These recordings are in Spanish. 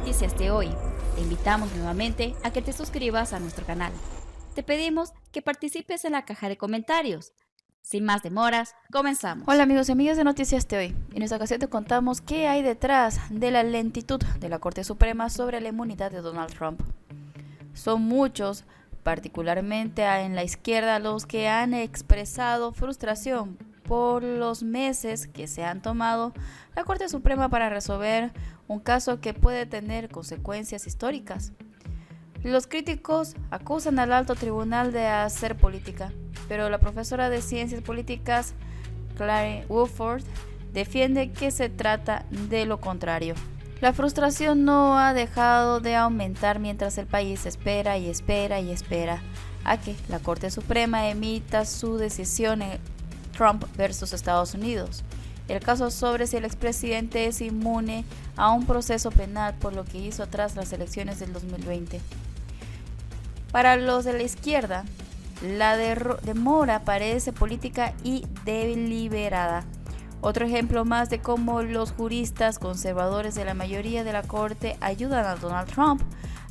noticias de hoy. Te invitamos nuevamente a que te suscribas a nuestro canal. Te pedimos que participes en la caja de comentarios. Sin más demoras, comenzamos. Hola amigos y amigas de Noticias de hoy. En esta ocasión te contamos qué hay detrás de la lentitud de la Corte Suprema sobre la inmunidad de Donald Trump. Son muchos, particularmente en la izquierda, los que han expresado frustración por los meses que se han tomado la Corte Suprema para resolver un caso que puede tener consecuencias históricas. Los críticos acusan al alto tribunal de hacer política, pero la profesora de ciencias políticas, Claire Woolford, defiende que se trata de lo contrario. La frustración no ha dejado de aumentar mientras el país espera y espera y espera a que la Corte Suprema emita su decisión en Trump versus Estados Unidos. El caso sobre si el expresidente es inmune a un proceso penal por lo que hizo tras las elecciones del 2020. Para los de la izquierda, la demora parece política y deliberada. Otro ejemplo más de cómo los juristas conservadores de la mayoría de la Corte ayudan a Donald Trump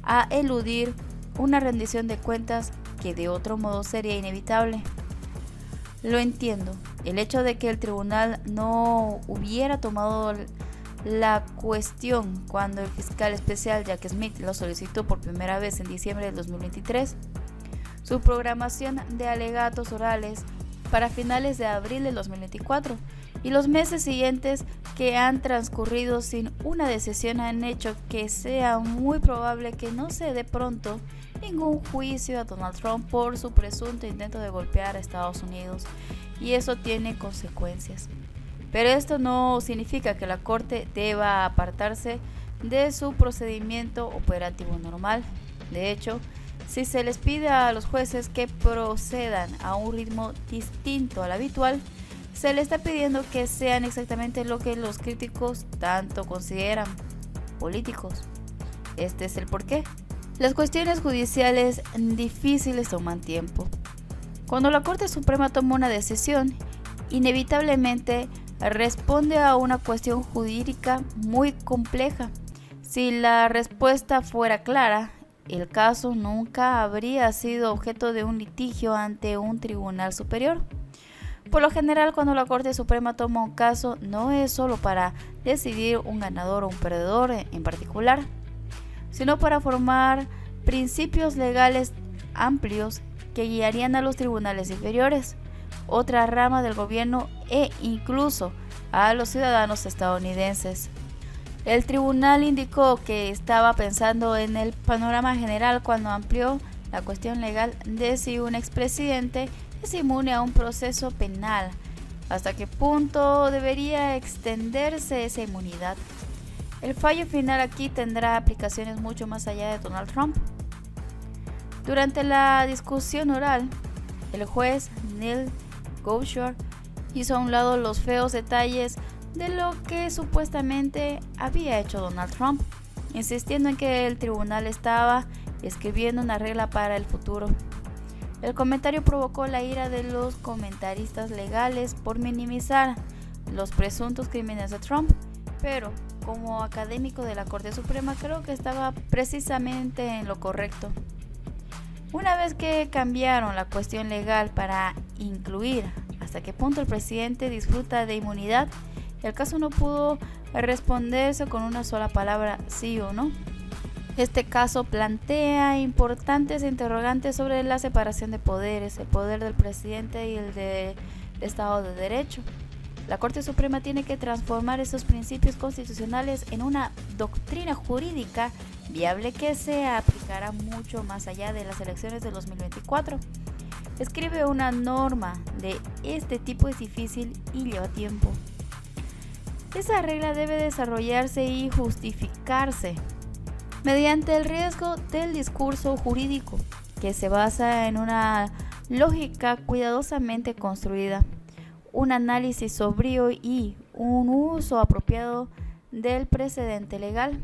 a eludir una rendición de cuentas que de otro modo sería inevitable. Lo entiendo, el hecho de que el tribunal no hubiera tomado la cuestión cuando el fiscal especial Jack Smith lo solicitó por primera vez en diciembre de 2023, su programación de alegatos orales para finales de abril de 2024 y los meses siguientes que han transcurrido sin una decisión han hecho que sea muy probable que no se dé pronto ningún juicio a Donald Trump por su presunto intento de golpear a Estados Unidos, y eso tiene consecuencias. Pero esto no significa que la Corte deba apartarse de su procedimiento operativo normal. De hecho, si se les pide a los jueces que procedan a un ritmo distinto al habitual, se les está pidiendo que sean exactamente lo que los críticos tanto consideran: políticos. Este es el porqué. Las cuestiones judiciales difíciles toman tiempo. Cuando la Corte Suprema toma una decisión, inevitablemente responde a una cuestión jurídica muy compleja. Si la respuesta fuera clara, el caso nunca habría sido objeto de un litigio ante un tribunal superior. Por lo general, cuando la Corte Suprema toma un caso, no es solo para decidir un ganador o un perdedor en particular, sino para formar principios legales amplios que guiarían a los tribunales inferiores, otra rama del gobierno e incluso a los ciudadanos estadounidenses. El tribunal indicó que estaba pensando en el panorama general cuando amplió la cuestión legal de si un expresidente es inmune a un proceso penal, hasta qué punto debería extenderse esa inmunidad. El fallo final aquí tendrá aplicaciones mucho más allá de Donald Trump. Durante la discusión oral, el juez Neil Gorsuch hizo a un lado los feos detalles de lo que supuestamente había hecho Donald Trump, insistiendo en que el tribunal estaba escribiendo una regla para el futuro. El comentario provocó la ira de los comentaristas legales por minimizar los presuntos crímenes de Trump, pero como académico de la Corte Suprema creo que estaba precisamente en lo correcto. Una vez que cambiaron la cuestión legal para incluir hasta qué punto el presidente disfruta de inmunidad, el caso no pudo responderse con una sola palabra, sí o no. Este caso plantea importantes interrogantes sobre la separación de poderes, el poder del presidente y el del Estado de Derecho. La Corte Suprema tiene que transformar esos principios constitucionales en una doctrina jurídica viable que se aplicará mucho más allá de las elecciones de 2024. Escribe una norma de este tipo es difícil y lleva tiempo. Esa regla debe desarrollarse y justificarse mediante el riesgo del discurso jurídico, que se basa en una lógica cuidadosamente construida, un análisis sobrio y un uso apropiado del precedente legal.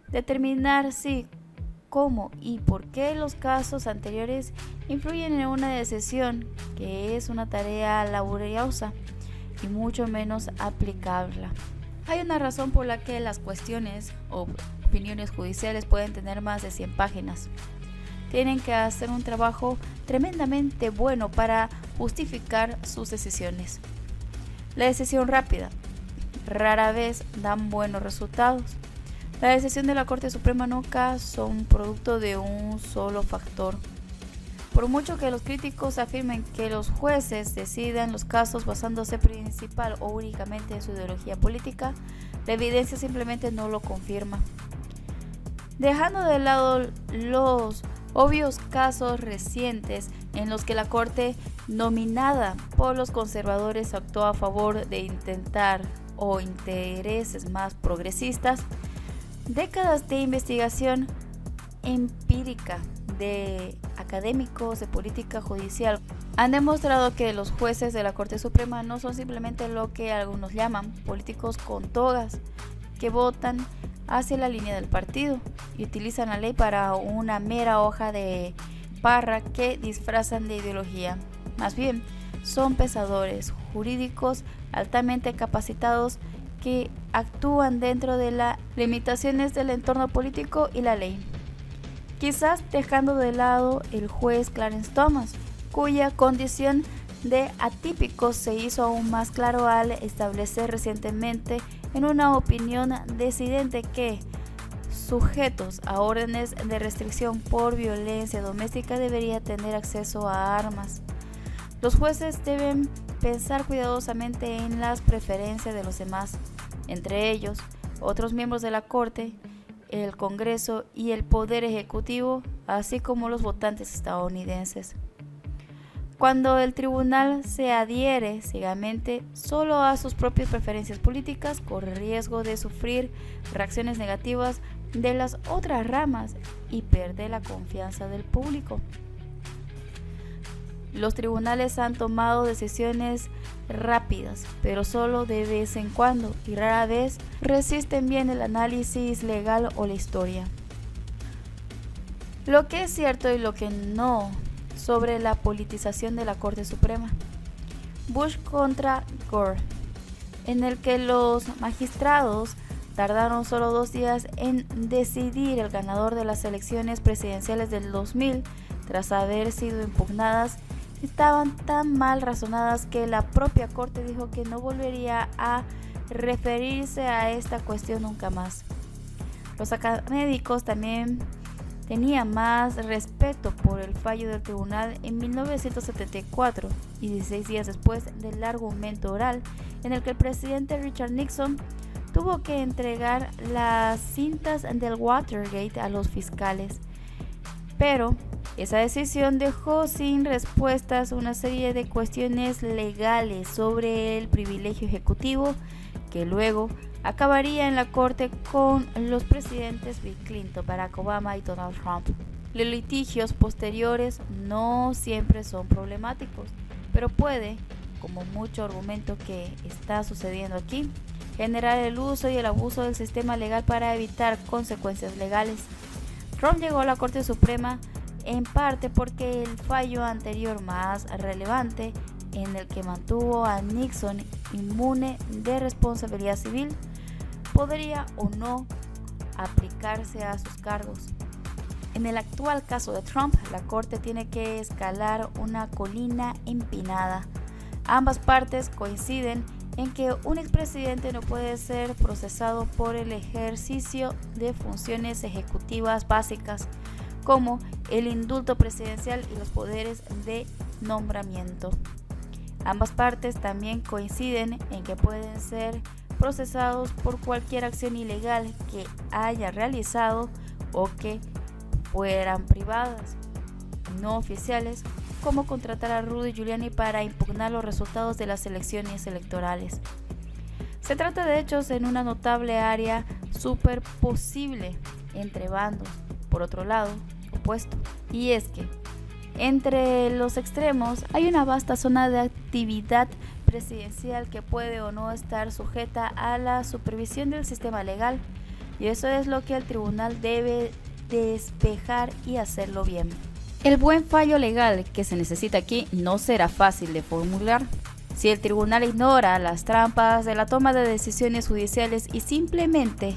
Determinar si, cómo y por qué los casos anteriores influyen en una decisión, que es una tarea laboriosa y mucho menos aplicable. Hay una razón por la que las cuestiones o opiniones judiciales pueden tener más de 100 páginas. Tienen que hacer un trabajo tremendamente bueno para justificar sus decisiones. La decisión rápida rara vez dan buenos resultados. La decisión de la Corte Suprema nunca son producto de un solo factor. Por mucho que los críticos afirmen que los jueces decidan los casos basándose principal o únicamente en su ideología política, la evidencia simplemente no lo confirma. Dejando de lado los obvios casos recientes en los que la Corte, nominada por los conservadores, actuó a favor de intentar o intereses más progresistas, décadas de investigación empírica de académicos de política judicial han demostrado que los jueces de la Corte Suprema no son simplemente lo que algunos llaman políticos con togas, que votan hacia la línea del partido y utilizan la ley para una mera hoja de parra que disfrazan de ideología. Más bien, son pensadores jurídicos altamente capacitados que actúan dentro de las limitaciones del entorno político y la ley. Quizás dejando de lado el juez Clarence Thomas, cuya condición de atípico se hizo aún más claro al establecer recientemente en una opinión disidente que, sujetos a órdenes de restricción por violencia doméstica, debería tener acceso a armas. Los jueces deben pensar cuidadosamente en las preferencias de los demás, entre ellos otros miembros de la Corte, el Congreso y el Poder Ejecutivo, así como los votantes estadounidenses. Cuando el tribunal se adhiere ciegamente solo a sus propias preferencias políticas, corre riesgo de sufrir reacciones negativas de las otras ramas y perder la confianza del público. Los tribunales han tomado decisiones rápidas, pero solo de vez en cuando, y rara vez resisten bien el análisis legal o la historia. Lo que es cierto y lo que no sobre la politización de la Corte Suprema. Bush contra Gore, en el que los magistrados tardaron solo 2 días en decidir el ganador de las elecciones presidenciales del 2000 tras haber sido impugnadas, estaban tan mal razonadas que la propia Corte dijo que no volvería a referirse a esta cuestión nunca más. Los académicos también tenían más respeto por el fallo del tribunal en 1974 y 16 días después del argumento oral en el que el presidente Richard Nixon tuvo que entregar las cintas del Watergate a los fiscales. Pero esa decisión dejó sin respuestas una serie de cuestiones legales sobre el privilegio ejecutivo que luego acabaría en la Corte con los presidentes Bill Clinton, Barack Obama y Donald Trump. Los litigios posteriores no siempre son problemáticos, pero puede, como mucho argumento que está sucediendo aquí, generar el uso y el abuso del sistema legal para evitar consecuencias legales. Trump llegó a la Corte Suprema en parte porque el fallo anterior más relevante, en el que mantuvo a Nixon inmune de responsabilidad civil, podría o no aplicarse a sus cargos. En el actual caso de Trump, la Corte tiene que escalar una colina empinada. Ambas partes coinciden en que un expresidente no puede ser procesado por el ejercicio de funciones ejecutivas básicas, como el indulto presidencial y los poderes de nombramiento. Ambas partes también coinciden en que pueden ser procesados por cualquier acción ilegal que haya realizado o que fueran privadas, no oficiales, como contratar a Rudy Giuliani para impugnar los resultados de las elecciones electorales. Se trata de hechos en una notable área superposible entre bandos, por otro lado, opuesto, y es que entre los extremos hay una vasta zona de actividad presidencial que puede o no estar sujeta a la supervisión del sistema legal, y eso es lo que el tribunal debe despejar y hacerlo bien. El buen fallo legal que se necesita aquí no será fácil de formular. Si el tribunal ignora las trampas de la toma de decisiones judiciales y simplemente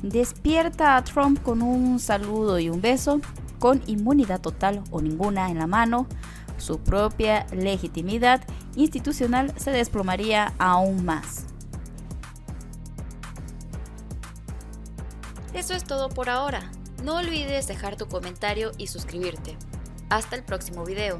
despierta a Trump con un saludo y un beso, con inmunidad total o ninguna en la mano, su propia legitimidad institucional se desplomaría aún más. Eso es todo por ahora. No olvides dejar tu comentario y suscribirte. Hasta el próximo video.